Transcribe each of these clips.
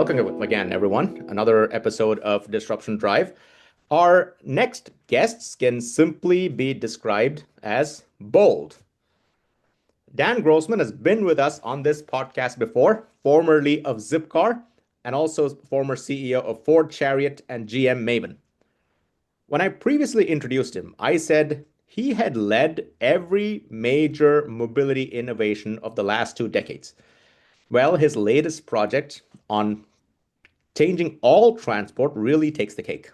welcome again, everyone. Another episode of Disruption Drive. Our next guests can simply be described as bold. Dan Grossman has been with us on this podcast before, formerly of Zipcar, and also former CEO of Ford Chariot and GM Maven. When I previously introduced him, I said he had led every major mobility innovation of the last 2 decades. Well, his latest project on changing all transport really takes the cake.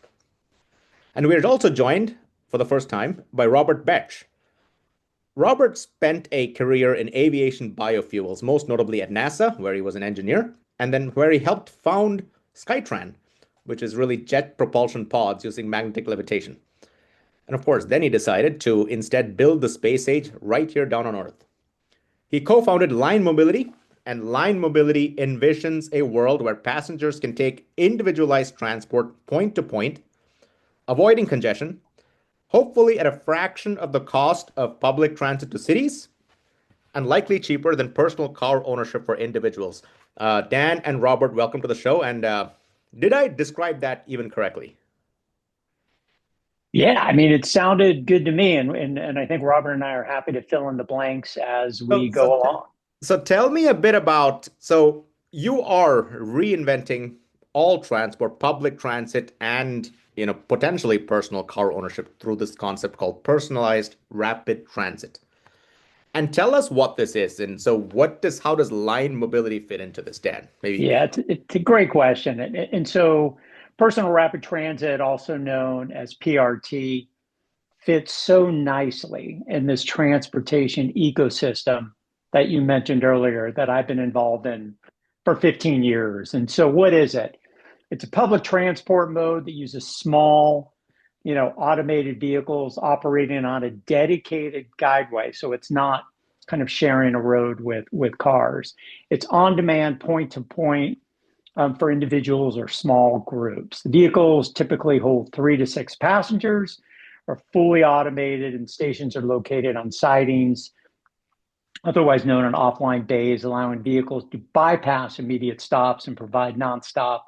And we're also joined for the first time by Robert Baertsch. Robert spent a career in aviation biofuels, most notably at NASA, where he was an engineer, and then where he helped found Skytran, which is really jet propulsion pods using magnetic levitation. And of course, then he decided to instead build the space age right here down on Earth. He co-founded Line Mobility, and Line Mobility envisions a world where passengers can take individualized transport point to point, avoiding congestion, hopefully at a fraction of the cost of public transit to cities, and likely cheaper than personal car ownership for individuals. Dan and Robert, welcome to the show. And did I describe that even correctly? Yeah, I mean, it sounded good to me, and I think Robert and I are happy to fill in the blanks as So, we so, go along. so tell me a bit about, so you are reinventing all transport, public transit, and potentially personal car ownership through this concept called personalized rapid transit. And tell us what this is. And so how does line mobility fit into this, Dan? Maybe. Yeah, it's a great question, and so personal rapid transit, also known as PRT, fits so nicely in this transportation ecosystem that you mentioned earlier that I've been involved in for 15 years. And so, what is it? It's a public transport mode that uses small, automated vehicles operating on a dedicated guideway. So it's not kind of sharing a road with cars. It's on demand, point to point, for individuals or small groups. The vehicles typically hold 3 to 6 passengers, are fully automated, and stations are located on sidings, otherwise known as offline bays, allowing vehicles to bypass immediate stops and provide nonstop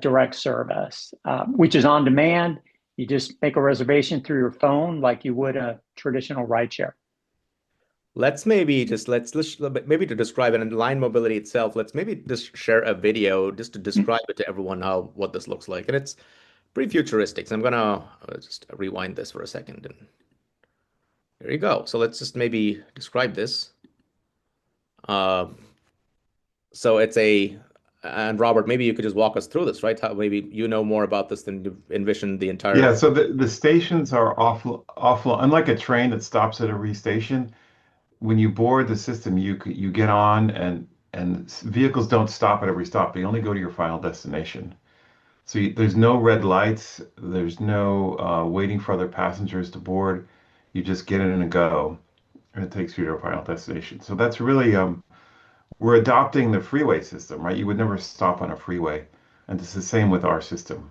direct service, which is on demand. You just make a reservation through your phone like you would a traditional rideshare. Let's maybe to describe it in line mobility itself, let's maybe just share a video just to describe it to everyone how what this looks like. And it's pretty futuristic. So I'm gonna just rewind this for a second, and there you go. So let's just maybe describe this. Uh, so it's a and Robert, maybe you could just walk us through this, right? How maybe you know more about this than you envisioned the Yeah, entire. so the stations are unlike a train that stops at every station. When you board the system, you get on and vehicles don't stop at every stop. They only go to your final destination. So there's no red lights. There's no waiting for other passengers to board. You just get in and go, and it takes you to your final destination. So that's really we're adopting the freeway system, right? You would never stop on a freeway, and it's the same with our system.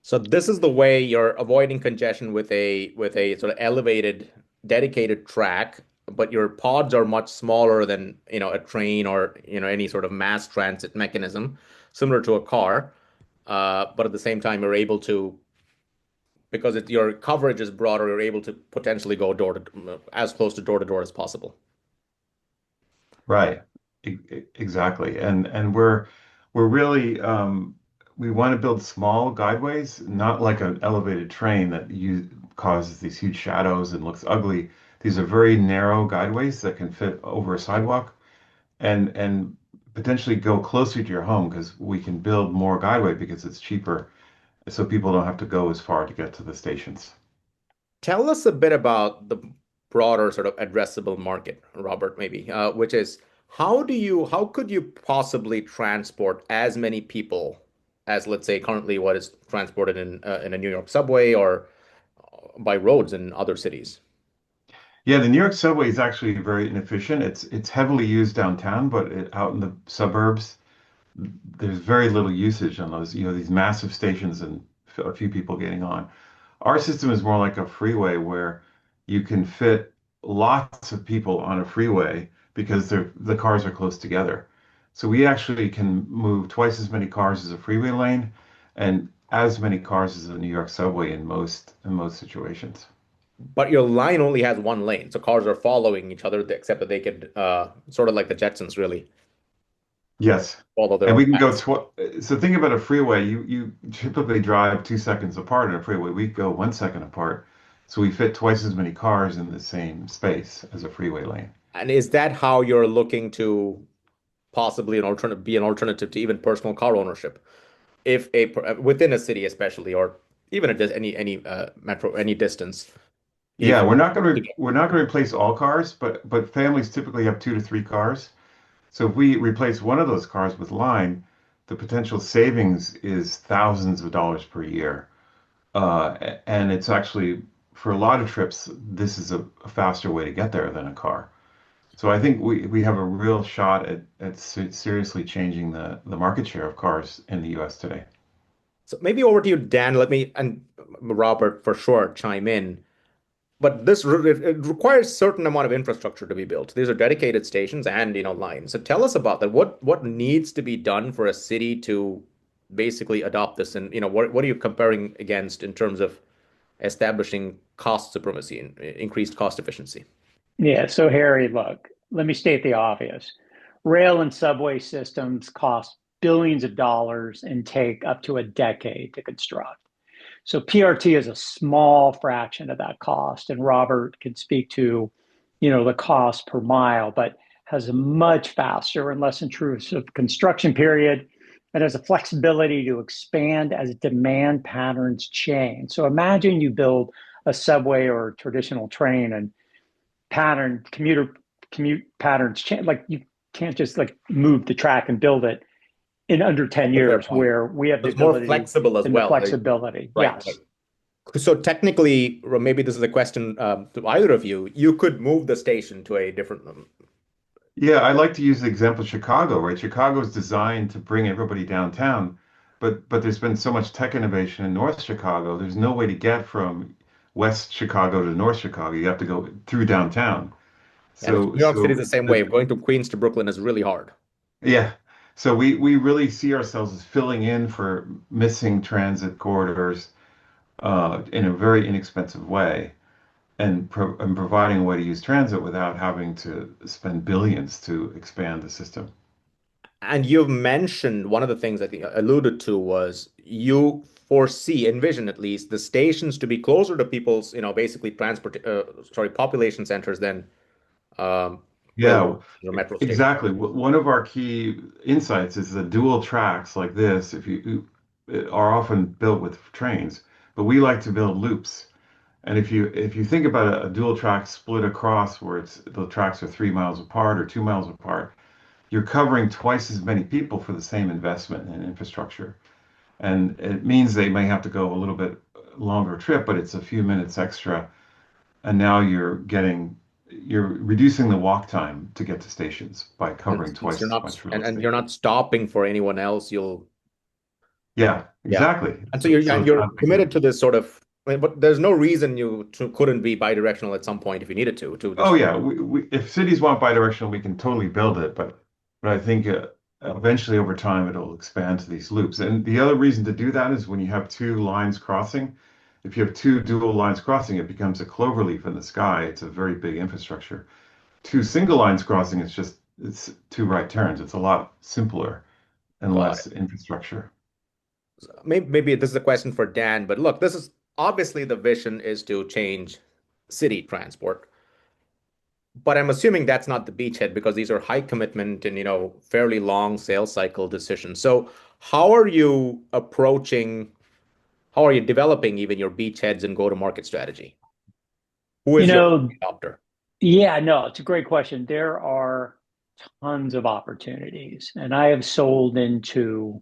So this is the way you're avoiding congestion with a sort of elevated, dedicated track, but your pods are much smaller than, a train or, any sort of mass transit mechanism, similar to a car. But at the same time, you're able to, because your coverage is broader, you're able to potentially go door to as close to door as possible. Right. Exactly. And we're really we want to build small guideways, not like an elevated train that causes these huge shadows and looks ugly. These are very narrow guideways that can fit over a sidewalk and potentially go closer to your home because we can build more guideway because it's cheaper, so people don't have to go as far to get to the stations. Tell us a bit about the broader sort of addressable market, Robert, maybe, which is how could you possibly transport as many people as, let's say, currently what is transported in a New York subway or by roads in other cities? Yeah, the New York subway is actually very inefficient. It's heavily used downtown, but out in the suburbs, there's very little usage on those, these massive stations and a few people getting on. Our system is more like a freeway where you can fit lots of people on a freeway because the cars are close together. So we actually can move twice as many cars as a freeway lane and as many cars as a New York subway in most situations. But your line only has one lane, so cars are following each other, except that they could sort of like the Jetsons really Yes. follow their And own we can go paths. tw so think about a freeway. You typically drive 2 seconds apart in a freeway. We go 1 second apart. So we fit twice as many cars in the same space as a freeway lane. And is that how you're looking to possibly be an alternative to even personal car ownership, if within a city especially, or even at just any metro any distance, if Yeah, to get we're not gonna replace all cars, but families typically have 2 to 3 cars. So if we replace one of those cars with line, the potential savings is thousands of dollars per year. And it's actually for a lot of trips, this is a faster way to get there than a car. So I think we have a real shot at seriously changing the market share of cars in the US today. so maybe over to you, Dan. Let me and Robert for sure chime in. But it requires certain amount of infrastructure to be built. These are dedicated stations and lines. So tell us about that. What needs to be done for a city to basically adopt this? And what are you comparing against in terms of establishing cost supremacy and increased cost efficiency? Yeah, so Harry, look, let me state the obvious. Rail and subway systems cost billions of dollars and take up to a decade to construct. So PRT is a small fraction of that cost, and Robert can speak to, the cost per mile, but has a much faster and less intrusive construction period and has a flexibility to expand as demand patterns change. So imagine you build a subway or a traditional train and commute patterns change. Like you can't just like move the track and build it in under 10 That's a fair years point. where we have the It's more ability flexible as and the well. flexibility. Right, right. Yes. So technically, or maybe this is a question to either of you. You could move the station to a different. Yeah, I like to use the example of Chicago, right? Chicago is designed to bring everybody downtown, but there's been so much tech innovation in North Chicago. There's no way to get from West Chicago to North Chicago. You have to go through downtown. And So New York City is so the same way. Going to Queens to Brooklyn is really hard. yeah. So we really see ourselves as filling in for missing transit corridors in a very inexpensive way and providing a way to use transit without having to spend billions to expand the system. And you've mentioned one of the things I think I alluded to was you envision at least, the stations to be closer to people's, basically population centers than Yeah, railroad or metro stations. exactly. One of our key insights is the dual tracks like this, if you are often built with trains, but we like to build loops. And if you think about a dual track split across where the tracks are 3 miles apart or 2 miles apart, you're covering twice as many people for the same investment in infrastructure. And it means they may have to go a little bit longer trip, but it's a few minutes extra. And now you're reducing the walk time to get to stations by And covering since twice you're as not much real and estate. you're not stopping for anyone else, you'll Yeah, yeah. exactly. And so So, you're so and it's you're not a big committed deal. to this sort of, but there's no reason couldn't be bidirectional at some point if you needed to Oh just yeah, if cities want bidirectional, we can totally build it, but I think eventually over time it'll expand to these loops. And the other reason to do that is when you have two lines crossing, if you have two dual lines crossing, it becomes a clover leaf in the sky. It's a very big infrastructure. Two single lines crossing, it's two right turns. It's a lot simpler and got it. less infrastructure. Maybe this is a question for Dan, but look, this is obviously the vision is to change city transport. But I'm assuming that's not the beachhead because these are high commitment and fairly long sales cycle decisions. So how are you approaching, how are you developing even your beachheads and go-to-market strategy? Who You is your know, adopter? yeah, no, it's a great question. There are tons of opportunities, and I have sold into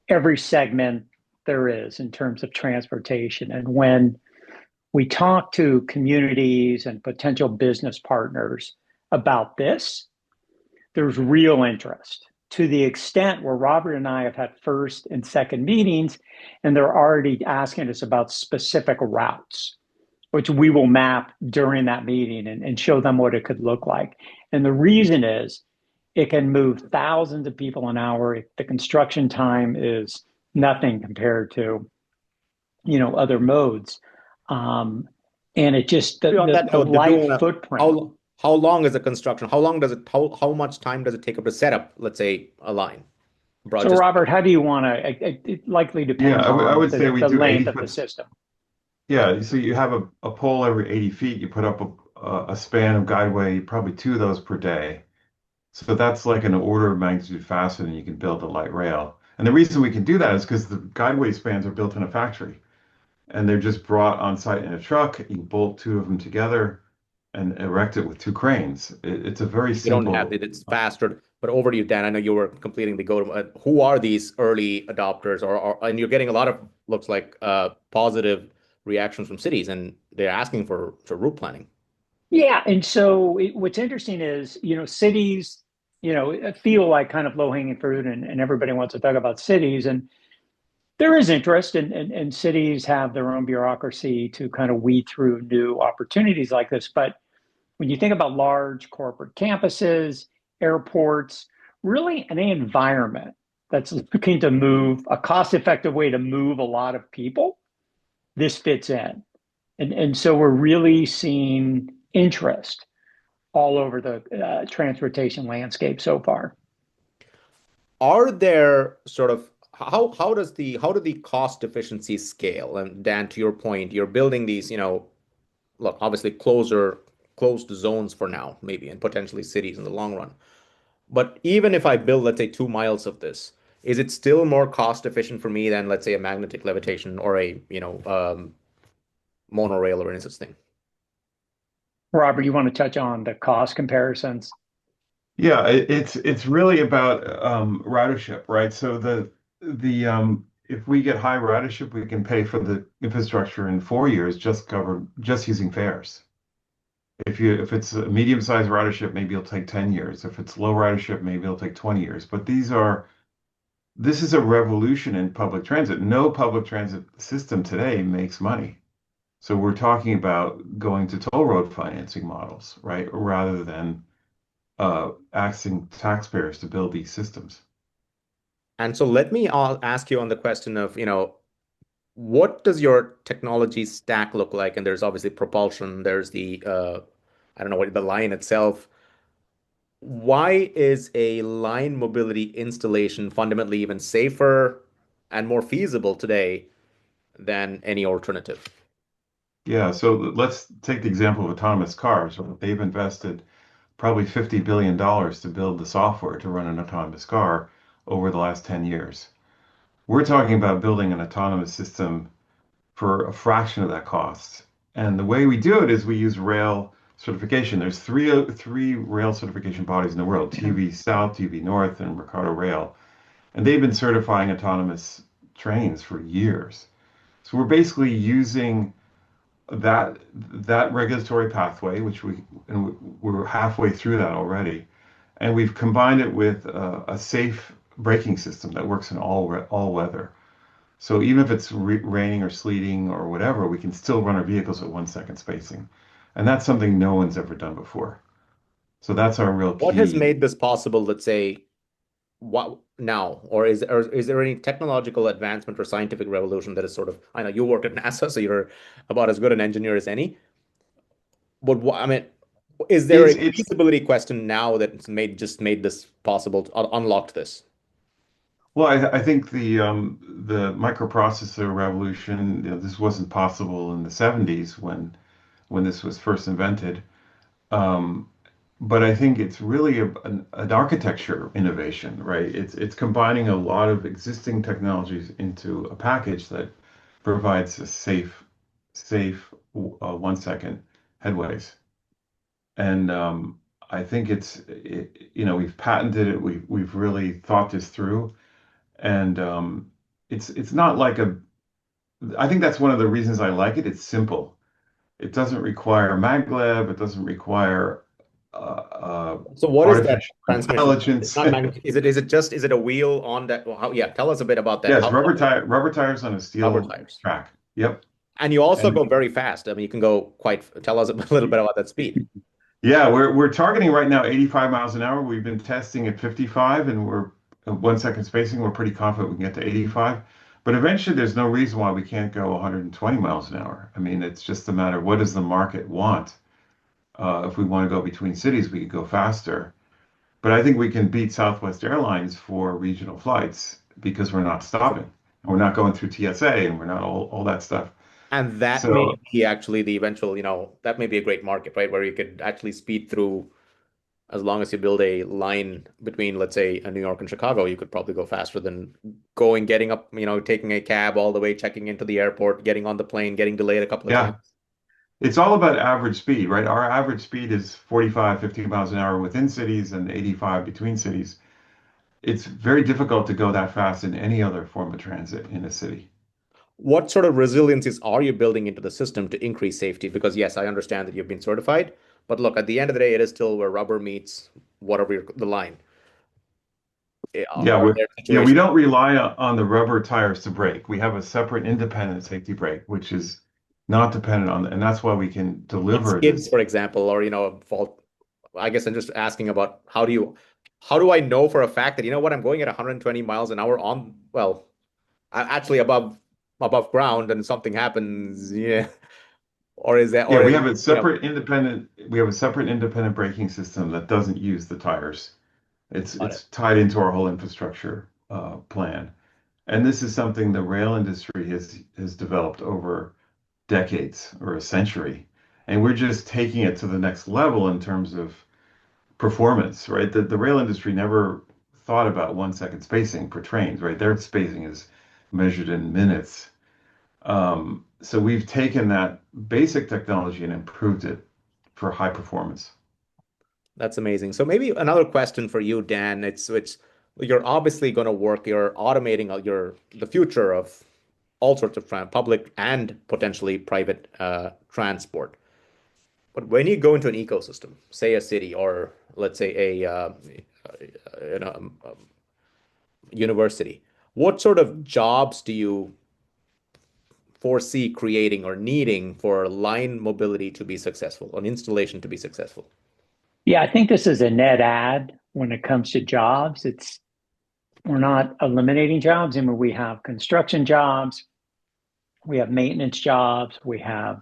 every segment there is in terms of transportation. And when we talk to communities and potential business partners about this, there's real interest to the extent where Robert and I have had first and second meetings, and they're already asking us about specific routes, which we will map during that meeting and show them what it could look like. And the reason is it can move thousands of people an hour. The construction time is nothing compared to, other modes. Um, and it just On that the note, they're life doing footprint. how long is the construction? How long does it how much time does it take up to set up, let's say, a line? Bro, So, just Robert, how do you want to? It likely Yeah, depends I on would say we the do length 80 of the foot. system. Yeah, so you have a pole every 80 feet. You put up a span of guideway, probably two of those per day. So that's like an order of magnitude faster than you can build a light rail. And the reason we can do that is because the guideway spans are built in a factory and they're just brought on site in a truck. You bolt two of them together and erect it with two cranes. It's a very you don't have simple. it, it's faster. But over to you, Dan. I know you were completing the go to. Who are these early adopters, and you're getting a lot of looks like positive reactions from cities, and they're asking for route planning. Yeah, and so what's interesting is, cities, feel like kind of low-hanging fruit, and everybody wants to talk about cities, and there is interest, and cities have their own bureaucracy to kind of weed through new opportunities like this. But when you think about large corporate campuses, airports, really any environment that's looking to move a cost-effective way to move a lot of people, this fits in. And so we're really seeing interest all over the transportation landscape so far. Are there sort of how do the cost efficiencies scale? And Dan, to your point, you're building these, look, obviously closed zones for now, maybe, and potentially cities in the long run. But even if I build, let's say, 2 miles of this, is it still more cost efficient for me than, let's say, a magnetic levitation or a, monorail or any such thing? Robert, you want to touch on the cost comparisons? Yeah, it's really about ridership, right? So the if we get high ridership, we can pay for the infrastructure in 4 years just using fares. If it's a medium-sized ridership, maybe it'll take 10 years. If it's low ridership, maybe it'll take 20 years. But this is a revolution in public transit. No public transit system today makes money. So we're talking about going to toll road financing models, right? Rather than asking taxpayers to build these systems. And so let me ask you on the question of, what does your technology stack look like? And there's obviously propulsion, there's the, I don't know what the line itself. Why is a line mobility installation fundamentally even safer and more feasible today than any alternative? Yeah, so let's take the example of autonomous cars. They've invested probably $50 billion to build the software to run an autonomous car over the last 10 years. We're talking about building an autonomous system for a fraction of that cost. And the way we do it is we use rail certification. There's three rail certification bodies in the world, TÜV South, TÜV North, and Mercado Rail. And they've been certifying autonomous trains for years. So we're basically using that regulatory pathway, and we're halfway through that already, and we've combined it with a safe braking system that works in all weather. So even if it's raining or sleeting or whatever, we can still run our vehicles at 1 second spacing, and that's something no one's ever done before. So that's our real What has key. made this possible, let's say, what now? Or is there any technological advancement or scientific revolution that is sort of, I know you work at NASA, so you're about as good an engineer as any. But I mean, is there It's a it's feasibility question now that's made this possible, unlocked this? Well, I think the microprocessor revolution, this wasn't possible in the 70s when this was first invented. Um, but I think it's really an architecture innovation, right? It's combining a lot of existing technologies into a package that provides a safe 1 second headways. And I think we've patented it. We've really thought this through, and it's not like a. I think that's one of the reasons I like it. It's simple. It doesn't require maglev. It doesn't require So what is that artificial transmission? It's intelligence. not magnetic. Is it a wheel on that? Yeah, tell us a bit about that. Yes, rubber tires on a Rubber steel tires. track. Yep. And you also And go very fast. I mean, you can go tell us a little bit about that speed. Yeah, we're targeting right now 85 miles an hour. We've been testing at 55, and we're at 1 second spacing. We're pretty confident we can get to 85. But eventually, there's no reason why we can't go 120 miles an hour. I mean, it's just a matter of what does the market want? If we want to go between cities, we could go faster. But I think we can beat Southwest Airlines for regional flights because we're not stopping. We're not going through TSA and we're not all that stuff. And that may So be actually the eventual, that may be a great market, right? Where you could actually speed through as long as you build a line between, let's say, New York and Chicago, you could probably go faster than getting up, taking a cab all the way, checking into the airport, getting on the plane, getting delayed a couple of times. yeah, it's all about average speed, right? Our average speed is 45, 50 miles an hour within cities and 85 between cities. It's very difficult to go that fast in any other form of transit in a city. What sort of resiliencies are you building into the system to increase safety? Because yes, I understand that you've been certified, but look, at the end of the day, it is still where rubber meets whatever the line. Yeah, Are there we situations? don't rely on the rubber tires to brake. We have a separate independent safety brake, which is not dependent on, and that's why we can On deliver skids, this. for example, or fault. I guess I'm just asking about how do I know for a fact that what I'm going at 120 miles an hour on, well, actually above ground and something happens, yeah, or is that Yeah, or we is have a separate independent we have a separate independent braking system that doesn't use the tires. It's got it. it's tied into our whole infrastructure plan. And this is something the rail industry has developed over decades or a century. And we're just taking it to the next level in terms of performance, right? The rail industry never thought about 1 second spacing for trains, right? Their spacing is measured in minutes. So we've taken that basic technology and improved it for high performance. That's amazing. So maybe another question for you, Dan. It's you're obviously going to work. You're automating the future of all sorts of public and potentially private transport. But when you go into an ecosystem, say a city or let's say you know, um, um, university, what sort of jobs do you foresee creating or needing for line mobility to be successful, an installation to be successful? Yeah, I think this is a net add when it comes to jobs. We're not eliminating jobs. I mean, we have construction jobs, we have maintenance jobs, we have,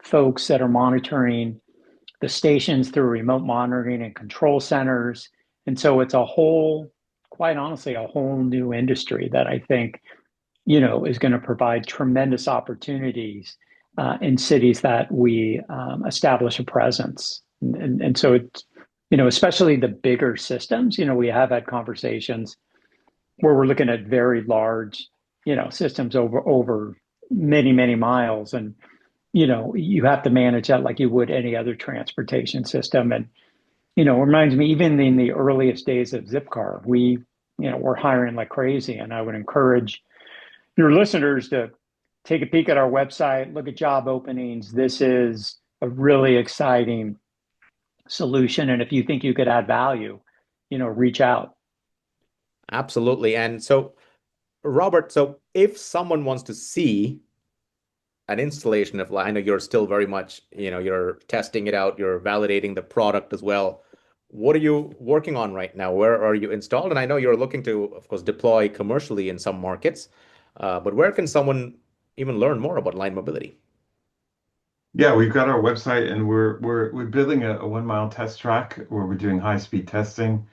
folks that are monitoring the stations through remote monitoring and control centers. And so it's quite honestly, a whole new industry that I think, is going to provide tremendous opportunities in cities that we establish a presence. And so it's, especially the bigger systems, we have had conversations where we're looking at very large, systems over many, many miles. And, you have to manage that like you would any other transportation system. And, it reminds me, even in the earliest days of Zipcar, we're hiring like crazy. And I would encourage your listeners to take a peek at our website, look at job openings. This is a really exciting solution. And if you think you could add value, reach out. Absolutely. And so, Robert, so if someone wants to see an installation of, I know you're still very much, you're testing it out, you're validating the product as well. What are you working on right now? Where are you installed? And I know you're looking to, of course, deploy commercially in some markets, but where can someone even learn more about line mobility? Yeah, we've got our website and we're building a 1 mile test track where we're doing high speed testing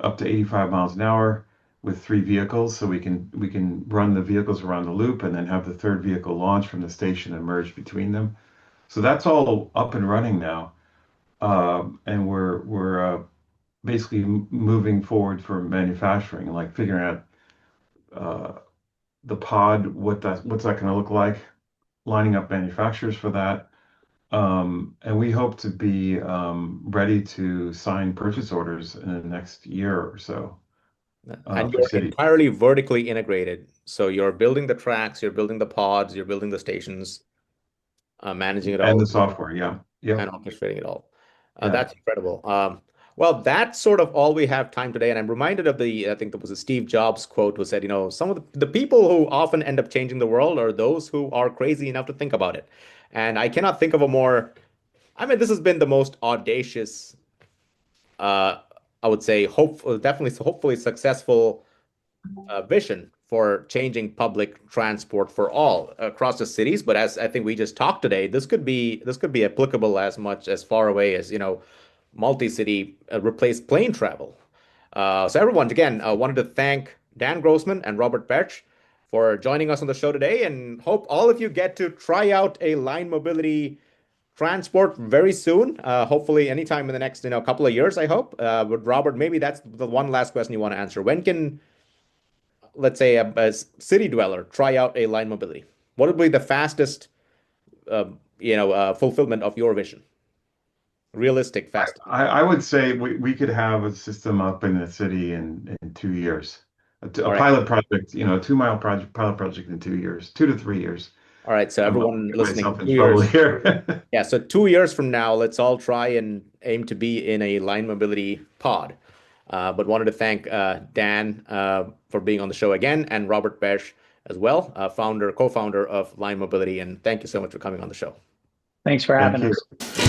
up to 85 miles an hour with three vehicles so we can run the vehicles around the loop and then have the third vehicle launch from the station and merge between them. So that's all up and running now. And we're basically moving forward for manufacturing, like figuring out uh, the pod, what's that going to look like, lining up manufacturers for that. And we hope to be ready to sign purchase orders in the next year or so And for you're cities entirely vertically integrated. So you're building the tracks, you're building the pods, you're building the stations, managing it and all, the software. Yeah, and yep, orchestrating it all. yeah. That's incredible. Well, that's sort of all we have time today. And I'm reminded of I think there was a Steve Jobs quote who said, some of the people who often end up changing the world are those who are crazy enough to think about it. And I cannot think of a more I mean, this has been the most audacious, I would say, hopefully successful vision for changing public transport for all across the cities. But as I think we just talked today, this could be applicable as much as far away as multi-city replace plane travel. So everyone, again, wanted to thank Dan Grossman and Robert Baertsch for joining us on the show today, and hope all of you get to try out a line mobility transport very soon. Hopefully, anytime in the next couple of years, I hope. But Robert, maybe that's the one last question you want to answer. When can, let's say, a city dweller try out a line mobility? What would be the fastest, fulfillment of your vision? Realistic, fast. I would say we could have a system up in the city in 2 years. All A right. pilot project, a 2 mile pilot project in 2 years, 2 to 3 years. All right. So I'm not everyone getting listening, myself in 2 years. trouble here. Yeah. So 2 years from now, let's all try and aim to be in a line mobility pod. But wanted to thank Dan for being on the show again, and Robert Baertsch as well, co-founder of Line Mobility. And thank you so much for coming on the show. Thanks for Thank having you. us.